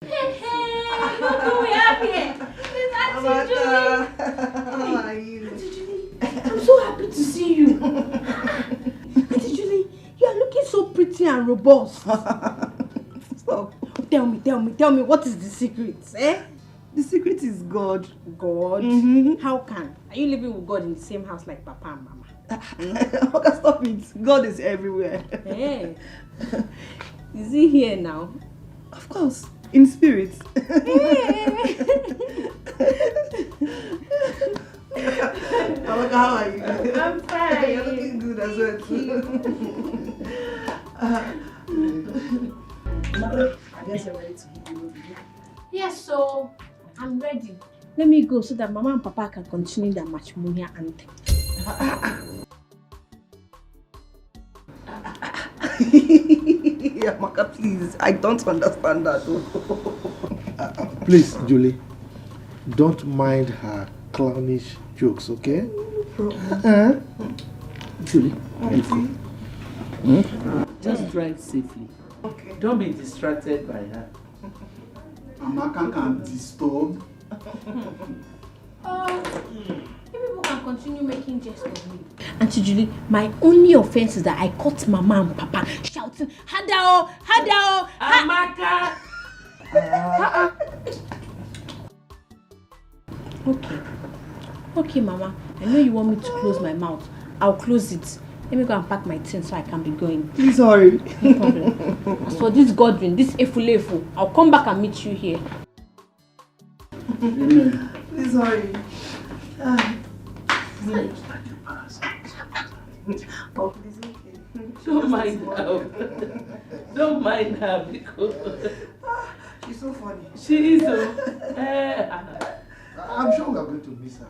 Hey, look who we have here. It's Auntie Julie. How are you? Auntie Julie, I'm so happy to see you. Auntie Julie, you are looking so pretty and robust. Stop. Tell me, what is the secret, eh? The secret is God. God? How can? Are you living with God in the same house like Papa and Mama? Okay, stop it. God is everywhere. Hey. Is he here now? Of course. In spirit. Hey. How are you? I'm fine. You're looking good as well. I guess you're ready to hit the road. Yes, so I'm ready. Let me go so that Mama and Papa can continue their matrimonial anthem. Yeah, Maka, please. I don't understand that. Please, Julie, don't mind her clownish jokes, okay? Julie, just drive safely. Okay. Don't be distracted by her. Amaka can disturb. People can continue making jest of me. Auntie Julie, my only offense is that I caught Mama and Papa shouting, Hadao, Hadao, Amaka! Okay, Mama. I know you want me to close my mouth. I'll close it. Let me go and pack my things so I can be going. Please hurry. No problem. As for this Godwin, this Efulefu, I'll come back and meet you here. Please hurry. Oh, please, okay. Don't mind her. Don't mind her because She's so funny. she is I'm sure we are going to miss her.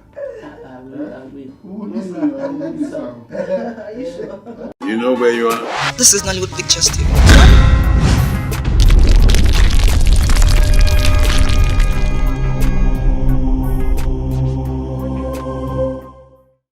I will. We will miss her. Are you sure? You know where you are? This is Nollywood Pictures TV.